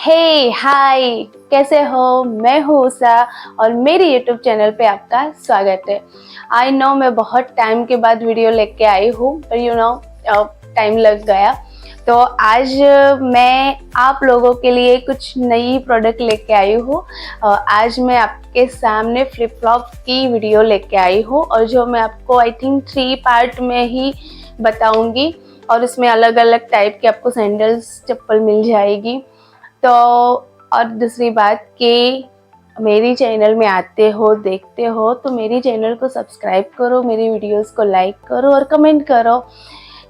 हे हाय, कैसे हो? मैं हूँ उषा और मेरे यूट्यूब चैनल पे आपका स्वागत है। आई नो मैं बहुत टाइम के बाद वीडियो लेके आई हूँ, पर टाइम लग गया। तो आज मैं आप लोगों के लिए कुछ नई प्रोडक्ट लेके आई हूँ। आज मैं आपके सामने फ्लिप फ्लॉप की वीडियो लेके आई हूँ और जो मैं आपको आई थिंक 3 पार्ट में ही बताऊंगी और इसमें अलग अलग टाइप के आपको सैंडल्स चप्पल मिल जाएगी। तो और दूसरी बात कि मेरी चैनल में आते हो, देखते हो तो मेरी चैनल को सब्सक्राइब करो, मेरी वीडियोस को लाइक करो और कमेंट करो।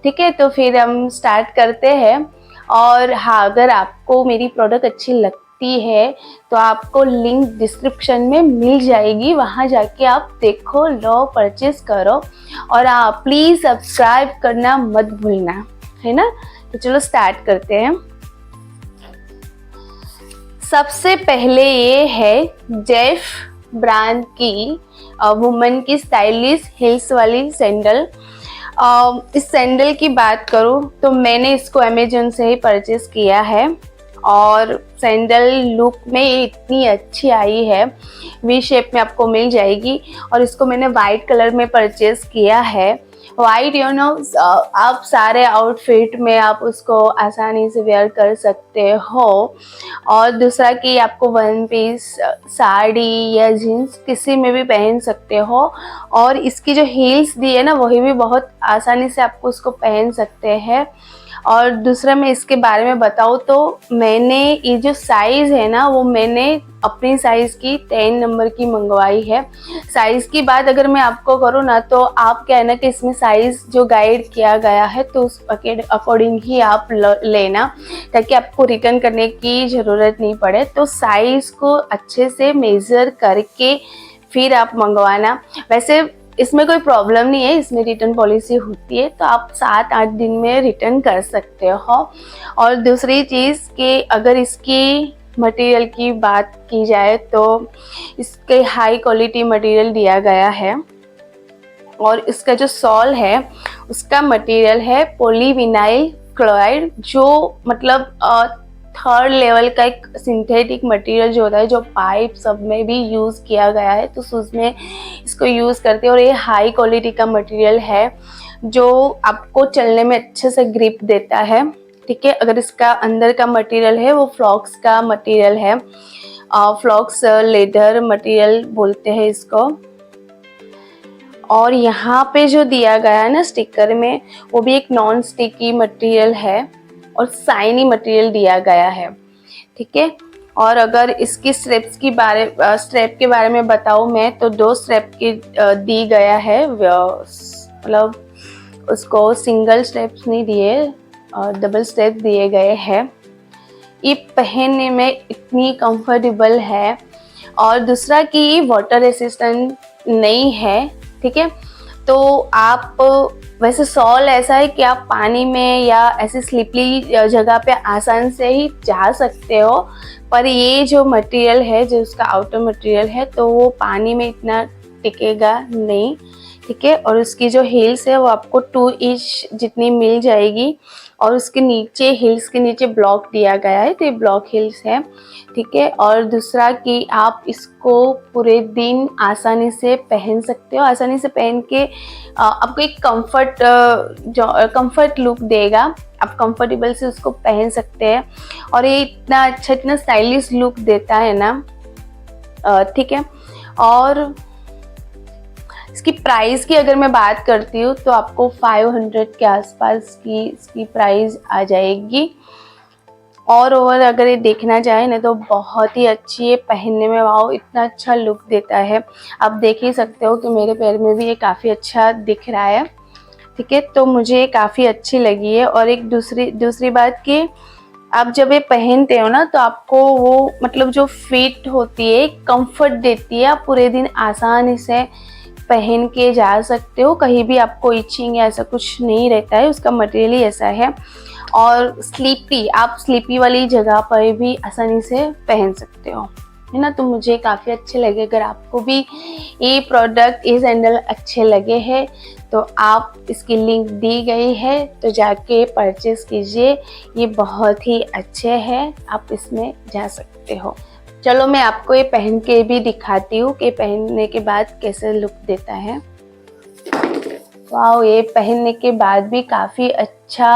ठीक है, तो फिर हम स्टार्ट करते हैं। और हाँ, अगर आपको मेरी प्रोडक्ट अच्छी लगती है तो आपको लिंक डिस्क्रिप्शन में मिल जाएगी, वहाँ जाके आप देखो, लो, परचेज करो। और हाँ, प्लीज़ सब्सक्राइब करना मत भूलना, है ना। तो चलो स्टार्ट करते हैं। सबसे पहले ये है जेफ ब्रांड की वुमेन की स्टाइलिश हिल्स वाली सैंडल। इस सैंडल की बात करूँ तो मैंने इसको अमेजोन से ही परचेज किया है और सैंडल लुक में इतनी अच्छी आई है, वी शेप में आपको मिल जाएगी। और इसको मैंने वाइट कलर में परचेज किया है। वाइट आप सारे आउटफिट में आप उसको आसानी से वेयर कर सकते हो। और दूसरा कि आपको वन पीस, साड़ी या जीन्स किसी में भी पहन सकते हो। और इसकी जो हील्स दी है ना, वही भी बहुत आसानी से आपको उसको पहन सकते हैं। और दूसरा मैं इसके बारे में बताऊँ तो मैंने ये जो साइज़ है ना, वो मैंने अपनी साइज़ की 10 नंबर की मंगवाई है। साइज़ की बात अगर मैं आपको करूँ ना, तो आप क्या है ना कि इसमें साइज़ जो गाइड किया गया है तो उस अकॉर्डिंग ही आप लेना, ताकि आपको रिटर्न करने की ज़रूरत नहीं पड़े। तो साइज़ को अच्छे से मेज़र करके फिर आप मंगवाना। वैसे इसमें कोई प्रॉब्लम नहीं है, इसमें रिटर्न पॉलिसी होती है, तो आप 7-8 दिन में रिटर्न कर सकते हो। और दूसरी चीज़ कि अगर इसकी मटेरियल की बात की जाए तो इसके हाई क्वालिटी मटेरियल दिया गया है। और इसका जो सॉल है उसका मटेरियल है पॉलीविनाइल क्लोराइड, जो मतलब थर्ड लेवल का एक सिंथेटिक मटेरियल जो होता है, जो पाइप सब में भी यूज़ किया गया है, तो उसमें इसको यूज़ करते हैं। और ये हाई क्वालिटी का मटेरियल है जो आपको चलने में अच्छे से ग्रिप देता है। ठीक है, अगर इसका अंदर का मटेरियल है वो फ्लॉक्स का मटेरियल है, फ्लॉक्स लेदर मटेरियल बोलते हैं इसको। और यहाँ पे जो दिया गया है ना स्टिकर में, वो भी एक नॉन स्टिकी मटेरियल है और शाइनी मटेरियल दिया गया है। ठीक है, और अगर इसकी स्ट्रैप के बारे में बताऊँ मैं, तो 2 स्ट्रैप की दी गया है। मतलब उसको सिंगल स्ट्रैप्स नहीं दिए, डबल स्ट्रैप दिए गए हैं। ये पहनने में इतनी कंफर्टेबल है। और दूसरा कि वाटर रेसिस्टेंट नहीं है। ठीक है, तो आप वैसे सॉल ऐसा है कि आप पानी में या ऐसे स्लिपली जगह पे आसान से ही जा सकते हो, पर ये जो मटेरियल है, जो उसका आउटर मटेरियल है, तो वो पानी में इतना टिकेगा नहीं। ठीक है, और उसकी जो हील्स है वो आपको 2 इंच जितनी मिल जाएगी। और उसके नीचे, हील्स के नीचे ब्लॉक दिया गया है, तो ये ब्लॉक हील्स है। ठीक है, और दूसरा कि आप इसको पूरे दिन आसानी से पहन सकते हो। आसानी से पहन के आपको एक कंफर्ट लुक देगा, आप कंफर्टेबल से उसको पहन सकते हैं। और ये इतना अच्छा, इतना स्टाइलिश लुक देता है ना। ठीक है, और इसकी प्राइस की अगर मैं बात करती हूँ तो आपको 500 के आसपास की इसकी प्राइस आ जाएगी। और अगर ये देखना जाए ना तो बहुत ही अच्छी है, पहनने में वाओ, इतना अच्छा लुक देता है। आप देख ही सकते हो कि मेरे पैर में भी ये काफ़ी अच्छा दिख रहा है। ठीक है, तो मुझे ये काफ़ी अच्छी लगी है। और एक दूसरी बात कि आप जब ये पहनते हो ना, तो आपको वो मतलब जो फिट होती है, कंफर्ट देती है। आप पूरे दिन आसानी से पहन के जा सकते हो, कहीं भी आपको इचिंग या ऐसा कुछ नहीं रहता है, उसका मटेरियल ही ऐसा है। और आप स्लीपी वाली जगह पर भी आसानी से पहन सकते हो, है ना। तो मुझे काफ़ी अच्छे लगे। अगर आपको भी ये प्रोडक्ट, ये सैंडल अच्छे लगे हैं तो आप, इसकी लिंक दी गई है तो जाके परचेज़ कीजिए। ये बहुत ही अच्छे हैं, आप इसमें जा सकते हो। चलो मैं आपको ये पहन के भी दिखाती हूँ कि पहनने के बाद कैसे लुक देता है। वाओ, ये पहनने के बाद भी काफ़ी अच्छा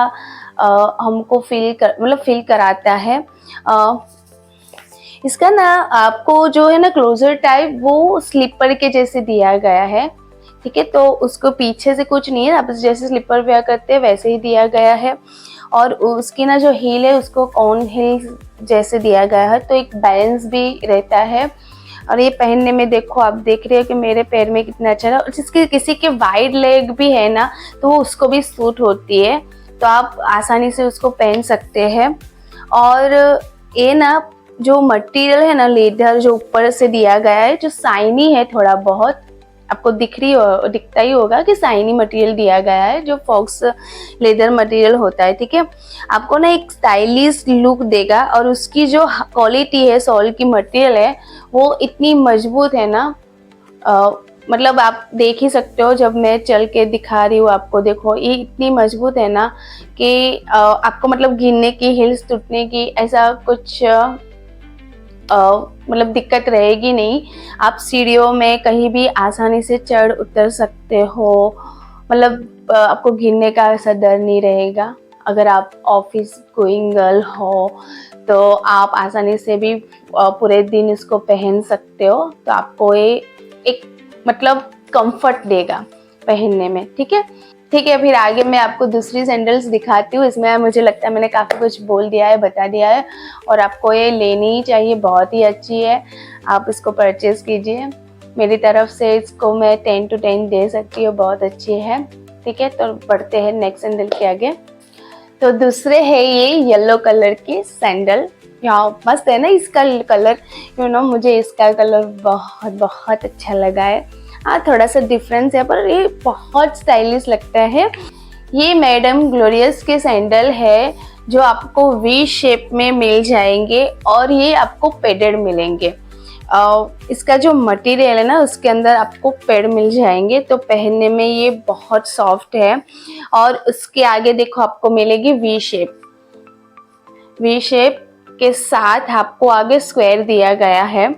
हमको फील कराता है। इसका ना आपको जो है ना क्लोजर टाइप, वो स्लीपर के जैसे दिया गया है, ठीक है। तो उसको पीछे से कुछ नहीं है, आप जैसे स्लीपर वेयर करते हैं वैसे ही दिया गया है। और उसकी ना जो हील है उसको कॉर्न हील जैसे दिया गया है, तो एक बैलेंस भी रहता है। और ये पहनने में देखो, आप देख रहे हो कि मेरे पैर में कितना अच्छा है। और जिसके किसी के वाइड लेग भी है ना, तो वो उसको भी सूट होती है, तो आप आसानी से उसको पहन सकते हैं। और ये ना जो मटेरियल है ना, लेदर जो ऊपर से दिया गया है, जो शाइनी है थोड़ा बहुत, आपको दिखता ही होगा कि शाइनी मटेरियल दिया गया है, जो फॉक्स लेदर मटेरियल होता है, ठीक है। आपको ना एक स्टाइलिश लुक देगा। और उसकी जो क्वालिटी है, सॉल की मटेरियल है, वो इतनी मजबूत है ना, मतलब आप देख ही सकते हो। जब मैं चल के दिखा रही हूँ आपको, देखो ये इतनी मजबूत है ना कि आपको मतलब गिरने की, हिल्स टूटने की ऐसा कुछ मतलब दिक्कत रहेगी नहीं। आप सीढ़ियों में कहीं भी आसानी से चढ़ उतर सकते हो, मतलब आपको गिरने का ऐसा डर नहीं रहेगा। अगर आप ऑफिस गोइंग गर्ल हो तो आप आसानी से भी पूरे दिन इसको पहन सकते हो। तो आपको ये एक मतलब कंफर्ट देगा पहनने में, ठीक है। ठीक है, फिर आगे मैं आपको दूसरी सैंडल्स दिखाती हूँ। इसमें मुझे लगता है मैंने काफ़ी कुछ बोल दिया है, बता दिया है, और आपको ये लेनी ही चाहिए, बहुत ही अच्छी है। आप इसको परचेज़ कीजिए। मेरी तरफ से इसको मैं 10 to 10 दे सकती हूँ, बहुत अच्छी है, ठीक है। तो बढ़ते हैं नेक्स्ट सैंडल के आगे। तो दूसरे है ये येलो कलर की सैंडल। यहाँ मस्त है ना इसका कलर, मुझे इसका कलर बहुत बहुत अच्छा लगा है। हाँ, थोड़ा सा डिफरेंस है, पर ये बहुत स्टाइलिश लगता है। ये मैडम ग्लोरियस के सैंडल है, जो आपको वी शेप में मिल जाएंगे और ये आपको पेडेड मिलेंगे। इसका जो मटेरियल है ना, उसके अंदर आपको पेड़ मिल जाएंगे, तो पहनने में ये बहुत सॉफ्ट है। और उसके आगे देखो आपको मिलेगी वी शेप। वी शेप के साथ आपको आगे स्क्वायर दिया गया है।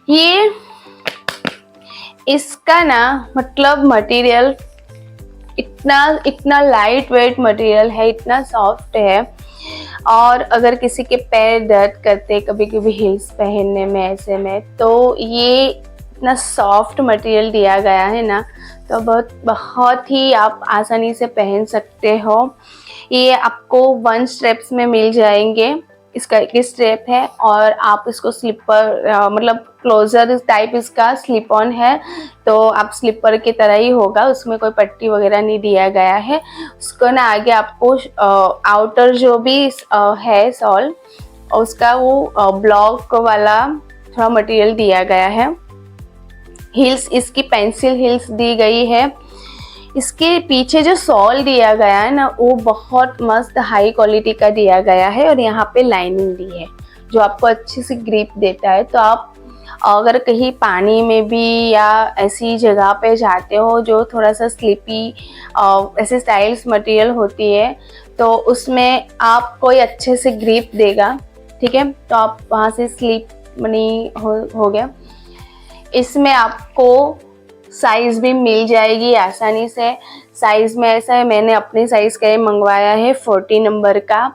ये इसका ना मतलब मटेरियल इतना लाइट वेट मटेरियल है, इतना सॉफ्ट है। और अगर किसी के पैर दर्द करते कभी कभी हिल्स पहनने में, ऐसे में, तो ये इतना सॉफ्ट मटेरियल दिया गया है ना, तो बहुत ही आप आसानी से पहन सकते हो। ये आपको 1 स्टेप्स में मिल जाएंगे। इसका एक स्टेप है और आप इसको स्लीपर मतलब क्लोजर टाइप इसका स्लिप ऑन है, तो आप स्लीपर की तरह ही होगा, उसमें कोई पट्टी वगैरह नहीं दिया गया है। उसको ना आगे आपको आउटर जो भी है सॉल, उसका वो ब्लॉक वाला थोड़ा मटेरियल दिया गया है। हील्स इसकी पेंसिल हील्स दी गई है। इसके पीछे जो सॉल दिया गया है ना, वो बहुत मस्त हाई क्वालिटी का दिया गया है। और यहाँ पे लाइनिंग दी है जो आपको अच्छी सी ग्रिप देता है। तो आप अगर कहीं पानी में भी या ऐसी जगह पे जाते हो जो थोड़ा सा स्लिपी ऐसे स्टाइल्स मटेरियल होती है, तो उसमें आप कोई अच्छे से ग्रिप देगा, ठीक है। तो आप वहाँ से स्लिप नहीं हो गया। इसमें आपको साइज़ भी मिल जाएगी आसानी से। साइज़ में ऐसा है, मैंने अपने साइज़ का मंगवाया है 40 नंबर का।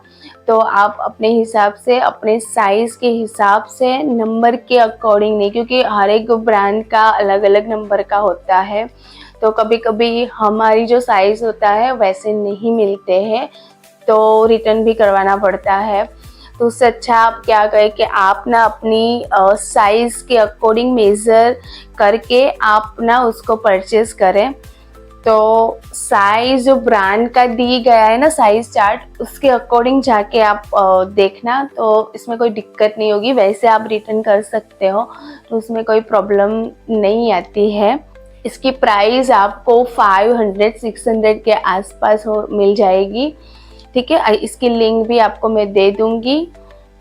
तो आप अपने हिसाब से, अपने साइज़ के हिसाब से, नंबर के अकॉर्डिंग नहीं, क्योंकि हर एक ब्रांड का अलग अलग नंबर का होता है। तो कभी कभी हमारी जो साइज़ होता है वैसे नहीं मिलते हैं, तो रिटर्न भी करवाना पड़ता है। तो उससे अच्छा आप क्या करें कि आप ना अपनी साइज़ के अकॉर्डिंग मेज़र करके आप ना उसको परचेज़ करें। तो साइज़ जो ब्रांड का दी गया है ना, साइज़ चार्ट, उसके अकॉर्डिंग जाके आप देखना, तो इसमें कोई दिक्कत नहीं होगी। वैसे आप रिटर्न कर सकते हो, तो उसमें कोई प्रॉब्लम नहीं आती है। इसकी प्राइस आपको 500-600 के आसपास मिल जाएगी, ठीक है। इसकी लिंक भी आपको मैं दे दूंगी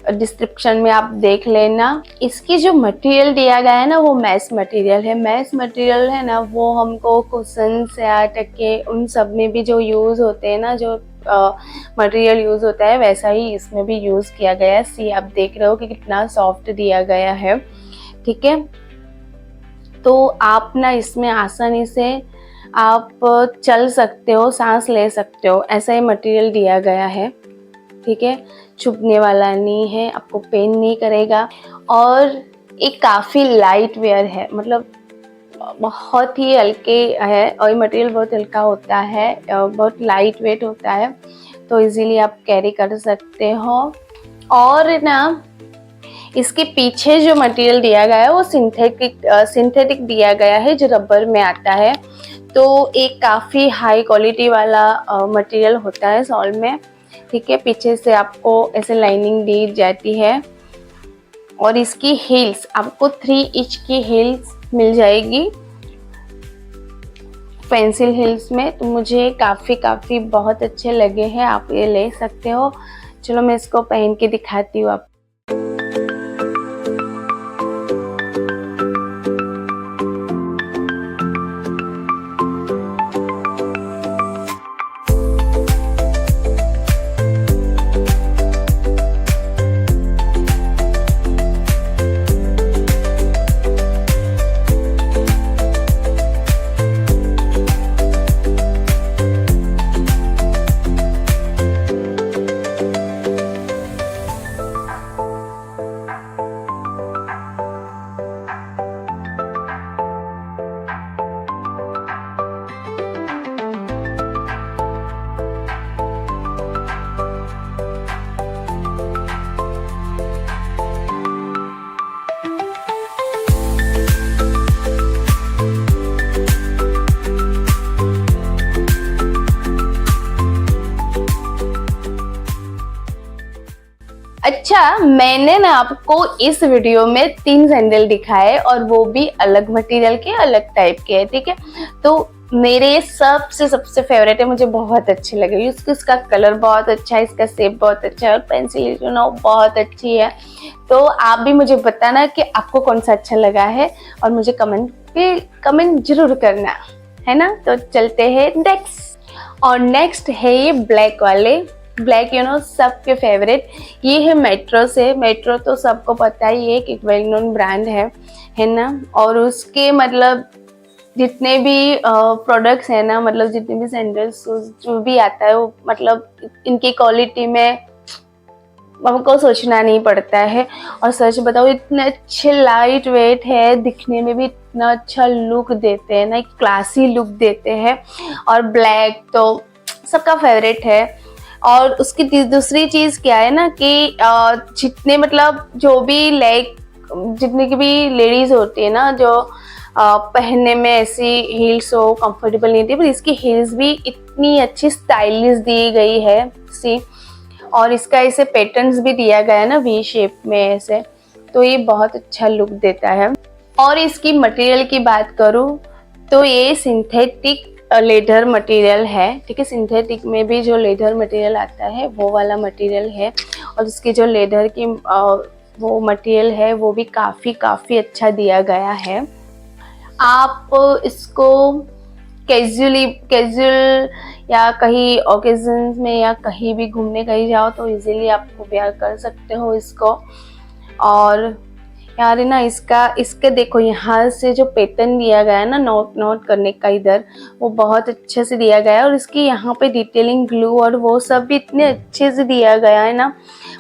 डिस्क्रिप्शन में आप देख लेना। इसकी जो मटेरियल दिया गया है ना वो मैश मटेरियल है। मैश मटेरियल है ना वो हमको कुशन्स या टके उन सब में भी जो यूज़ होते हैं ना, जो मटेरियल यूज़ होता है वैसा ही इसमें भी यूज़ किया गया है। सी आप देख रहे हो कि कितना सॉफ्ट दिया गया है, ठीक है। तो आप ना इसमें आसानी से आप चल सकते हो, सांस ले सकते हो, ऐसा ही मटेरियल दिया गया है, ठीक है। चुभने वाला नहीं है, आपको पेन नहीं करेगा और ये काफ़ी लाइट वेयर है, मतलब बहुत ही हल्के है और ये मटेरियल बहुत हल्का होता है, बहुत लाइट वेट होता है, तो इजीली आप कैरी कर सकते हो। और ना इसके पीछे जो मटेरियल दिया गया है वो सिंथेटिक दिया गया है, जो रबर में आता है। तो एक काफ़ी हाई क्वालिटी वाला मटेरियल होता है सॉल में, ठीक है। पीछे से आपको ऐसे लाइनिंग दी जाती है और इसकी हील्स आपको 3 इंच की हील्स मिल जाएगी पेंसिल हील्स में। तो मुझे काफ़ी बहुत अच्छे लगे हैं, आप ये ले सकते हो। चलो मैं इसको पहन के दिखाती हूँ आपको। अच्छा, मैंने ना आपको इस वीडियो में 3 सैंडल दिखाए और वो भी अलग मटेरियल के, अलग टाइप के है, ठीक है। तो मेरे सबसे फेवरेट है, मुझे बहुत अच्छे लगे। इसका कलर बहुत अच्छा है, इसका शेप बहुत अच्छा है और पेंसिल जो ना बहुत अच्छी है। तो आप भी मुझे बताना कि आपको कौन सा अच्छा लगा है और मुझे कमेंट जरूर करना, है ना। तो चलते हैं नेक्स्ट। और नेक्स्ट है ये ब्लैक वाले, ब्लैक सबके फेवरेट। ये है मेट्रो से। मेट्रो तो सबको पता ही है कि वेल नोन ब्रांड है ना। और उसके मतलब जितने भी प्रोडक्ट्स है ना, मतलब जितने भी सैंडल्स जो भी आता है वो मतलब इनकी क्वालिटी में हमको सोचना नहीं पड़ता है। और सच बताओ इतने अच्छे लाइट वेट है, दिखने में भी इतना अच्छा लुक देते हैं ना, एक क्लासी लुक देते हैं। और ब्लैक तो सबका फेवरेट है। और उसकी दूसरी चीज़ क्या है ना कि जितने मतलब जो भी जितनी की भी लेडीज़ होती है ना, जो पहनने में ऐसी हील्स हो कंफर्टेबल नहीं थी, पर इसकी हील्स भी इतनी अच्छी स्टाइलिश दी गई है सी। और इसका ऐसे पैटर्न्स भी दिया गया है ना वी शेप में ऐसे, तो ये बहुत अच्छा लुक देता है। और इसकी मटेरियल की बात करूँ तो ये सिंथेटिक लेदर मटेरियल है, ठीक है। सिंथेटिक में भी जो लेदर मटेरियल आता है वो वाला मटेरियल है। और उसकी जो लेदर की वो मटेरियल है वो भी काफ़ी अच्छा दिया गया है। आप इसको कैजुअल या कहीं ओकेजन्स में या कहीं भी घूमने कहीं जाओ तो इजीली आप वेयर कर सकते हो इसको। और यार ना इसके देखो यहाँ से जो पैटर्न दिया गया है ना नोट करने का, इधर वो बहुत अच्छे से दिया गया है। और इसकी यहाँ पे डिटेलिंग ग्लू और वो सब भी इतने अच्छे से दिया गया है ना,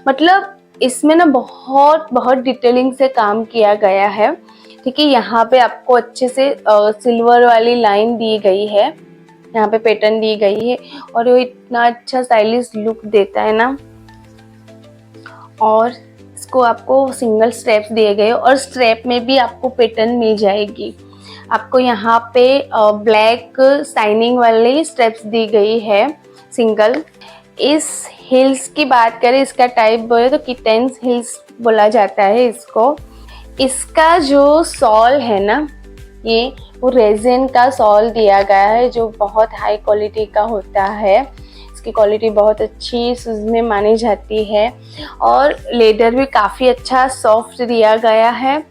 मतलब इसमें ना बहुत डिटेलिंग से काम किया गया है, ठीक है। यहाँ पे आपको अच्छे से सिल्वर वाली लाइन दी गई है, यहाँ पे पैटर्न दी गई है और वो इतना अच्छा स्टाइलिश लुक देता है ना। और इसको आपको सिंगल स्ट्रैप्स दिए गए और स्ट्रैप में भी आपको पैटर्न मिल जाएगी। आपको यहाँ पे ब्लैक शाइनिंग वाली स्ट्रैप्स दी गई है सिंगल। इस हिल्स की बात करें, इसका टाइप बोले तो किटेंस हिल्स बोला जाता है इसको। इसका जो सॉल है ना, ये वो रेजिन का सॉल दिया गया है जो बहुत हाई क्वालिटी का होता है। इसकी क्वालिटी बहुत अच्छी शूज़ में मानी जाती है। और लेदर भी काफ़ी अच्छा सॉफ्ट दिया गया है,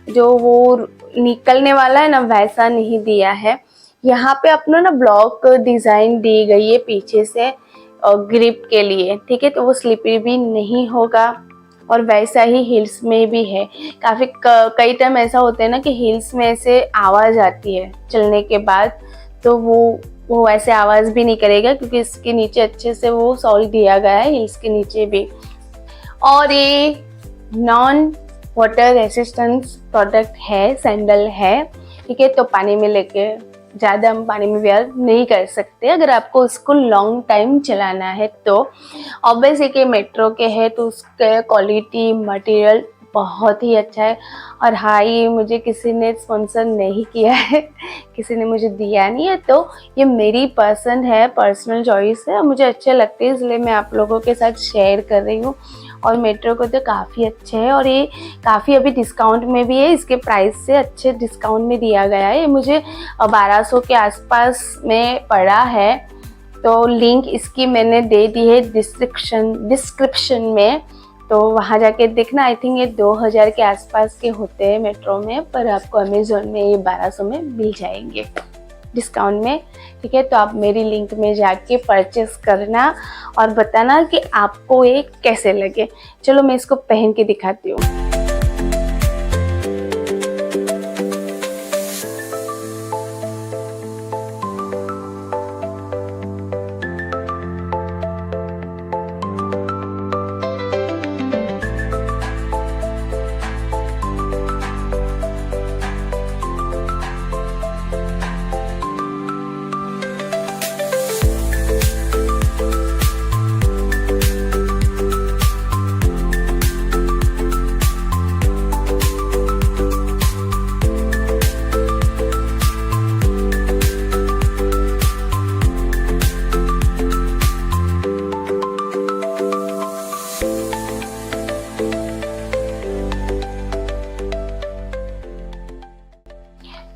जो वो निकलने वाला है ना वैसा नहीं दिया है। यहाँ पे अपना ना ब्लॉक डिज़ाइन दी गई है पीछे से ग्रिप के लिए, ठीक है, तो वो स्लिपरी भी नहीं होगा। और वैसा ही हिल्स में भी है। कई टाइम ऐसा होता है ना कि हिल्स में ऐसे आवाज़ आती है चलने के बाद, तो वो ऐसे आवाज़ भी नहीं करेगा, क्योंकि इसके नीचे अच्छे से वो सॉल दिया गया है हिल्स के नीचे भी। और ये नॉन वाटर रेसिस्टेंस प्रोडक्ट है, सैंडल है, ठीक है, तो पानी में लेके ज़्यादा हम पानी में वेयर नहीं कर सकते अगर आपको उसको लॉन्ग टाइम चलाना है तो। ऑब्वियस है कि मेट्रो के है तो उसके क्वालिटी मटेरियल बहुत ही अच्छा है। और हाँ, ये मुझे किसी ने स्पॉन्सर नहीं किया है, किसी ने मुझे दिया नहीं है, तो ये मेरी पसंद है, पर्सनल चॉइस है और मुझे अच्छे लगते हैं, इसलिए मैं आप लोगों के साथ शेयर कर रही हूँ। और मेट्रो को तो काफ़ी अच्छे है और ये काफ़ी अभी डिस्काउंट में भी है, इसके प्राइस से अच्छे डिस्काउंट में दिया गया है। ये मुझे 1200 के आसपास में पड़ा है, तो लिंक इसकी मैंने दे दी है डिस्क्रिप्शन में, तो वहाँ जाके देखना। आई थिंक ये 2000 के आसपास के होते हैं मेट्रो में, पर आपको अमेज़ोन में ये 1200 में मिल जाएंगे डिस्काउंट में, ठीक है। तो आप मेरी लिंक में जाके परचेस करना और बताना कि आपको ये कैसे लगे। चलो मैं इसको पहन के दिखाती हूँ।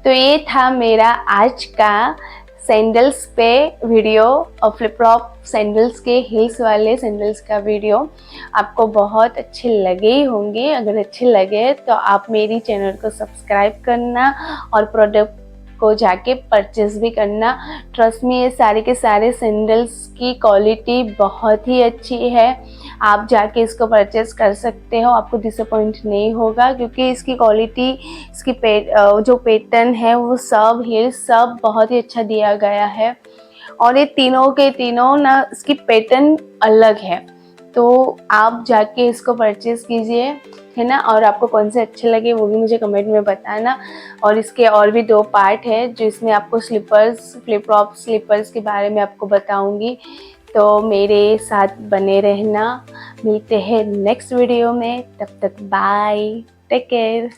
तो ये था मेरा आज का सैंडल्स पे वीडियो और फ्लिप फ्लॉप सैंडल्स के हिल्स वाले सैंडल्स का वीडियो। आपको बहुत अच्छे लगे ही होंगे। अगर अच्छे लगे तो आप मेरी चैनल को सब्सक्राइब करना और प्रोडक्ट को जाके परचेस भी करना। ट्रस्ट मी, ये सारे के सारे सैंडल्स की क्वालिटी बहुत ही अच्छी है। आप जाके इसको परचेस कर सकते हो, आपको डिसअपॉइंट नहीं होगा, क्योंकि इसकी क्वालिटी, इसकी जो पैटर्न है वो सब हिल्स सब बहुत ही अच्छा दिया गया है। और ये तीनों के तीनों ना इसकी पैटर्न अलग है, तो आप जाके इसको परचेस कीजिए, है ना। और आपको कौन से अच्छे लगे वो भी मुझे कमेंट में बताना। और इसके और भी 2 पार्ट है जिसमें आपको स्लीपर्स, फ्लिप फ्लॉप स्लीपर्स के बारे में आपको बताऊंगी, तो मेरे साथ बने रहना। मिलते हैं नेक्स्ट वीडियो में, तब तक बाय, टेक केयर।